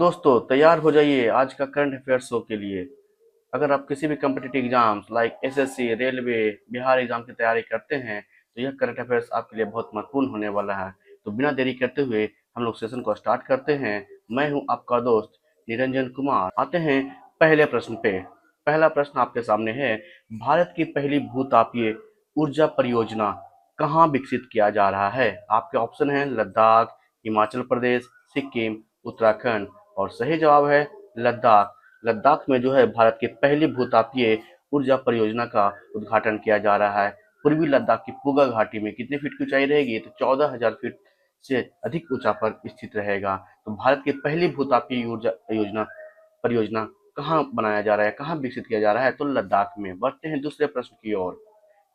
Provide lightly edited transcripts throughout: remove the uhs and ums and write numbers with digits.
दोस्तों तैयार हो जाइए आज का करंट अफेयर शो के लिए। अगर आप किसी भी competitive exams like SSC, railway, Bihar exam की तैयारी करते हैं तो यह करंट अफेयर्स आपके लिए बहुत महत्वपूर्ण होने वाला है। तो बिना देरी करते हुए हम लोग सेशन को स्टार्ट करते हैं। मैं हूं आपका दोस्त निरंजन कुमार। आते हैं पहले प्रश्न पे। पहला प्रश्न आपके सामने है, भारत की पहली भूतापीय ऊर्जा परियोजना कहाँ विकसित किया जा रहा है? आपके ऑप्शन है लद्दाख, हिमाचल प्रदेश, सिक्किम, उत्तराखंड। और सही जवाब है लद्दाख। लद्दाख में जो है भारत की पहली भूतापीय ऊर्जा परियोजना का उद्घाटन किया जा रहा है। पूर्वी लद्दाख की पुगा घाटी में कितने फीट की ऊंचाई रहेगी? तो 14,000 फीट से अधिक ऊंचा पर स्थित रहेगा। तो भारत की पहली भूतापीय ऊर्जा योजना परियोजना कहाँ बनाया जा रहा है, कहाँ विकसित किया जा रहा है? तो लद्दाख में। बढ़ते हैं दूसरे प्रश्न की ओर।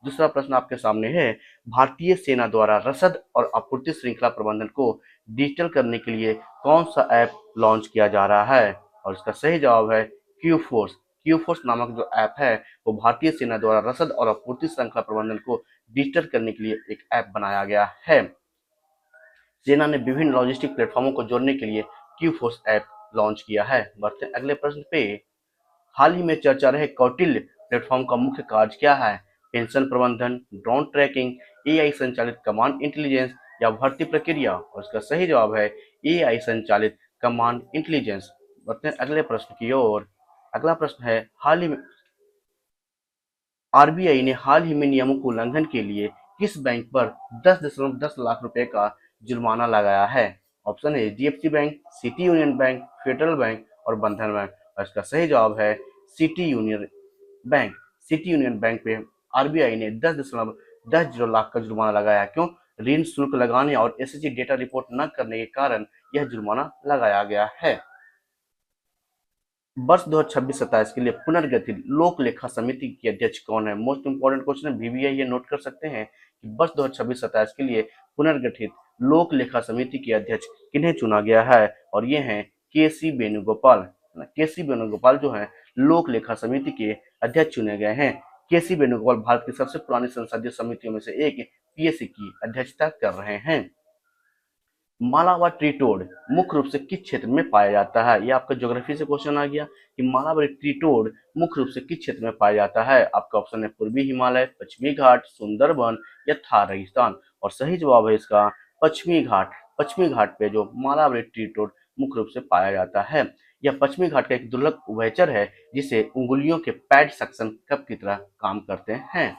दूसरा प्रश्न आपके सामने है, भारतीय सेना द्वारा रसद और आपूर्ति श्रृंखला प्रबंधन को डिजिटल करने के लिए कौन सा ऐप लॉन्च किया जा रहा है? और इसका सही जवाब है क्यू फोर्स। क्यू फोर्स नामक जो ऐप है वो भारतीय सेना द्वारा रसद और आपूर्ति श्रृंखला प्रबंधन को डिजिटल करने के लिए एक ऐप बनाया गया है। सेना ने विभिन्न लॉजिस्टिक प्लेटफॉर्मों को जोड़ने के लिए क्यू फोर्स ऐप लॉन्च किया है। बढ़ते हैं अगले प्रश्न पे। हाल ही में चर्चा रहे कौटिल्य प्लेटफॉर्म का मुख्य कार्य क्या है? पेंशन प्रबंधन, ड्रोन ट्रैकिंग, एआई संचालित कमांड इंटेलिजेंस या भर्ती प्रक्रिया? और इसका सही जवाब है एआई संचालित कमांड इंटेलिजेंस। बढ़ते हैं अगले प्रश्न की ओर। अगला प्रश्न है, हाल ही में आरबीआई ने हाल ही में नियमों के उल्लंघन के लिए किस बैंक पर 10.10 लाख रुपए का जुर्माना लगाया है? ऑप्शन है HDFC bank, city union bank, federal bank और बंधन बैंक। और इसका सही जवाब है city union bank. City union bank पे आरबीआई ने 10.10 लाख का जुर्माना लगाया। क्यों? ऋण शुल्क लगाने और एसएससी डेटा रिपोर्ट न करने के कारण यह जुर्माना लगाया गया है। वर्ष 2026-27 के लिए पुनर्गठित लोक लेखा समिति के अध्यक्ष कौन है? मोस्ट इंपोर्टेंट क्वेश्चन है, बीबीआई ये नोट कर सकते हैं कि वर्ष 2026-27 के लिए पुनर्गठित लोक लेखा समिति के अध्यक्ष किन्हें चुना गया है? और ये हैं के सी वेणुगोपाल। के सी वेणुगोपाल जो है लोक लेखा समिति के अध्यक्ष चुने गए हैं। के सी वेणुगोपाल भारत की सबसे पुरानी संसदीय समितियों में से एक पीएससी की अध्यक्षता कर रहे हैं। मालाबार ट्री टोड मुख्य रूप से किस क्षेत्र में पाया जाता है? ये आपका ज्योग्राफी से क्वेश्चन आ गया कि मालाबार ट्री टोड मुख्य रूप से किस क्षेत्र में पाया जाता है? आपका ऑप्शन है पूर्वी हिमालय, पश्चिमी घाट, सुंदरबन या थार रेगिस्तान। और सही जवाब है इसका पश्चिमी घाट। पश्चिमी घाट पे जो मालाबार ट्री टोड मुख्य रूप से पाया जाता है। यह पश्चिमी घाट का एक दुर्लभ उभयचर है जिसे उंगलियों के पैड सक्शन कप की तरह काम करते हैं।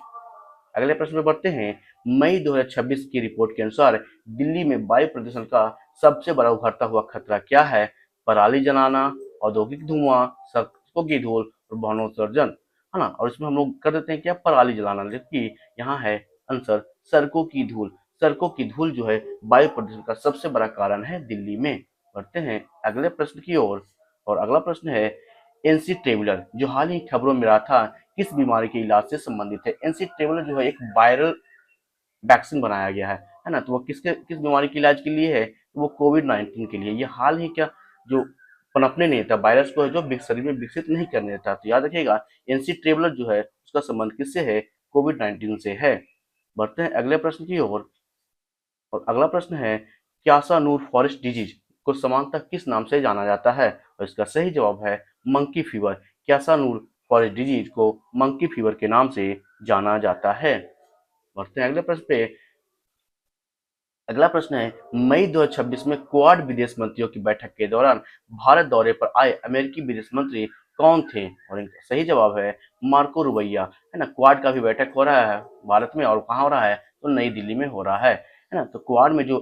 अगले प्रश्न में बढ़ते हैं। मई 2026 की रिपोर्ट के अनुसार दिल्ली में वायु प्रदूषण का सबसे बड़ा उभरता हुआ खतरा क्या है? पराली जलाना, औद्योगिक धुआं, सड़कों की धूल और वाहनोत्सर्जन, है ना? और इसमें हम लोग कर देते हैं क्या, पराली जलाना, जबकि यहाँ है आंसर सड़कों की धूल। सड़कों की धूल जो है वायु प्रदूषण का सबसे बड़ा कारण है दिल्ली में। बढ़ते हैं अगले प्रश्न की ओर। और अगला प्रश्न है, एनसी ट्रेवलर जो हाल ही खबरों में रहा था किस बीमारी के इलाज से संबंधित है? एनसी ट्रेवलर जो है एक वायरल वैक्सीन बनाया गया है ना? तो वो किस बीमारी के इलाज के लिए है? तो वो कोविड-19 के लिए। ये हाल ही क्या जो पनपने नहीं देता, वायरस को है जो शरीर में विकसित नहीं करने देता। तो याद रखिएगा एनसी ट्रेवलर जो है उसका संबंध किससे है? कोविड-19 से है। बढ़ते हैं अगले प्रश्न की ओर। और अगला प्रश्न है, क्यासा नूर फॉरेस्ट डिजीज को सामान्यतः किस नाम से जाना जाता है? और इसका सही जवाब है मंकी फीवर। क्यासा नूर फॉरेस्ट डिजीज को मंकी फीवर के नाम से जाना जाता है। बढ़ते हैं अगले प्रश्न पे। अगला प्रश्न है, मई 2026 में क्वाड विदेश मंत्रियों की बैठक के दौरान भारत दौरे पर आए अमेरिकी विदेश मंत्री कौन थे? और इनका सही जवाब है मार्को रुबिया, है ना? क्वाड का भी बैठक हो रहा है भारत में, और कहाँ हो रहा है? तो नई दिल्ली में हो रहा है ना? तो क्वाड में जो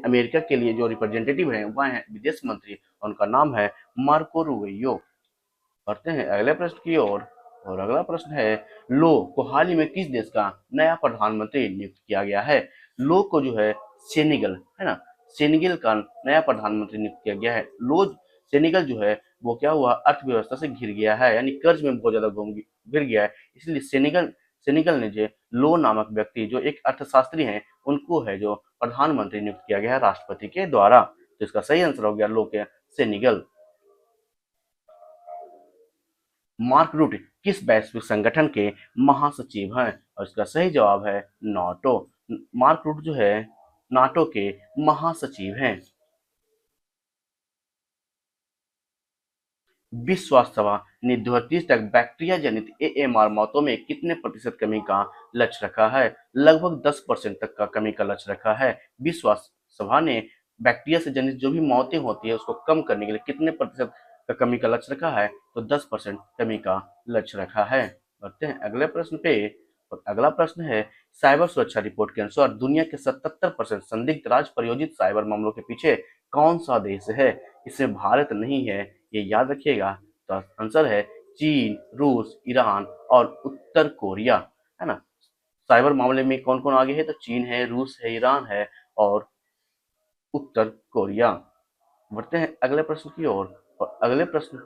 अमेरिका के लिए जो रिप्रेजेंटेटिव है वह है विदेश मंत्री, और उनका नाम है मार्को रुबियो। बढ़ते हैं अगले प्रश्न की ओर। और अगला प्रश्न है, लो को हाल ही में किस देश का नया प्रधानमंत्री नियुक्त किया गया है? लो को जो है सेनेगल, है ना? सेनेगल का नया प्रधानमंत्री नियुक्त किया गया है। लो सेनेगल जो है वो क्या हुआ, अर्थव्यवस्था से घिर गया है, यानी कर्ज में बहुत ज्यादा घिर गया है। इसलिए सेनेगल सेनेगल ने जो लो नामक व्यक्ति जो एक अर्थशास्त्री हैं उनको है जो प्रधानमंत्री नियुक्त किया गया है राष्ट्रपति के द्वारा। तो इसका सही आंसर हो गया लो के सेनेगल। मार्क रूट किस वैश्विक संगठन के महासचिव हैं? और इसका सही जवाब है नाटो। मार्क रूट जो है नाटो के महासचिव हैं। विश्व स्वास्थ्य सभा ने 2030 तक बैक्टीरिया जनित एएमआर मौतों में कितने प्रतिशत कमी का लक्ष्य रखा है? लगभग 10% तक का कमी का लक्ष्य रखा है। विश्व स्वास्थ्य सभा ने बैक्टीरिया से जनित जो भी मौतें होती है उसको कम करने के लिए कितने प्रतिशत का कमी का लक्ष्य रखा है? तो 10% कमी का लक्ष्य रखा है। बढ़ते हैं अगले प्रश्न पे। और अगला प्रश्न है, साइबर सुरक्षा रिपोर्ट के अनुसार दुनिया के 77% संदिग्ध राष्ट्र प्रायोजित साइबर मामलों के पीछे कौन सा देश है? इसमें भारत नहीं है, ये याद रखिएगा। तो आंसर है चीन, रूस, ईरान और उत्तर कोरिया, है ना। साइबर मामले में कौन कौन आगे है? तो चीन है, रूस है, ईरान है और उत्तर कोरिया। बढ़ते हैं अगले प्रश्न की ओर। और अगले प्रश्न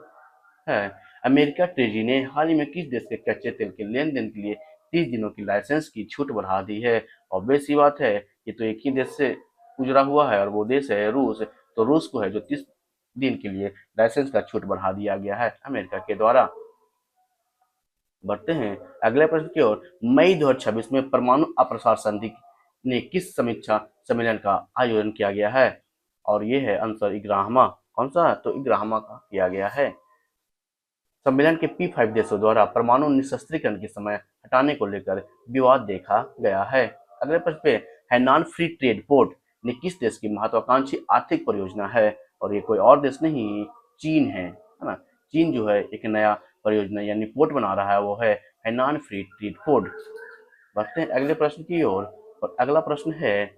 है, अमेरिका ट्रेजरी ने हाल ही में किस देश के कच्चे तेल के लेन देन के लिए 30 दिनों की लाइसेंस की छूट बढ़ा दी है? ऑब्वियस सी बात है, ये तो एक ही देश से गुजरा हुआ है और वो देश है रूस। तो रूस को है जो 30 दिन के लिए लाइसेंस का छूट बढ़ा दिया गया है अमेरिका के द्वारा। बढ़ते हैं अगले प्रश्न की ओर। मई 2026 में परमाणु अप्रसार संधि ने किस समीक्षा सम्मेलन का आयोजन किया गया है? और ये है आंसर इग्राहमा। कौन सा? तो इग्राहमा का किया गया है। सम्मेलन के P5 देशों द्वारा परमाणु निशस्त्रीकरण के समय हटाने को लेकर विवाद देखा गया है। अगले प्रश्न पे, हैनान फ्री ट्रेड पोर्ट ने किस देश की महत्वाकांक्षी आर्थिक परियोजना है? और ये कोई और देश नहीं, चीन है ना। चीन जो है एक नया परियोजना यानी पोर्ट बना रहा है, वो है हैनान फ्री ट्रेड पोर्ट। बढ़ते हैं अगले प्रश्न की ओर। और अगला प्रश्न है,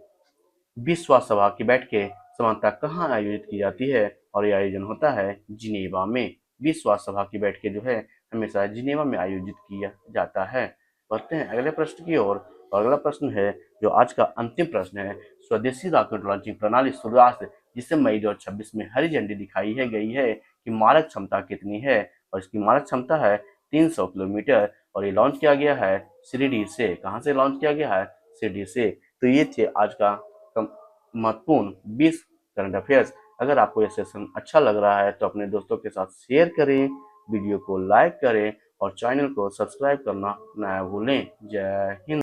विश्व स्वास्थ्य सभा की बैठकें सामान्यतः कहाँ आयोजित की जाती है? और यह आयोजन होता है जिनेवा में। विश्व स्वास्थ्य सभा की बैठकें जो है हमेशा जिनेवा में आयोजित किया जाता है। बढ़ते हैं अगले प्रश्न की ओर। और अगला प्रश्न है जो आज का अंतिम प्रश्न है, स्वदेशी रॉकेट लॉन्चिंग प्रणाली सूर्यास्त जिसे मई 2026 में हरी झंडी दिखाई है गई है कि मारक क्षमता कितनी है? और इसकी मारक क्षमता है 300 किलोमीटर और ये लॉन्च किया गया है शिरडी से। कहाँ से लॉन्च किया गया है? शिरडी से। तो ये थे आज का महत्वपूर्ण 20 करंट अफेयर्स। अगर आपको यह सेशन अच्छा लग रहा है तो अपने दोस्तों के साथ शेयर करें, वीडियो को लाइक करें और चैनल को सब्सक्राइब करना ना भूलें। जय हिंद।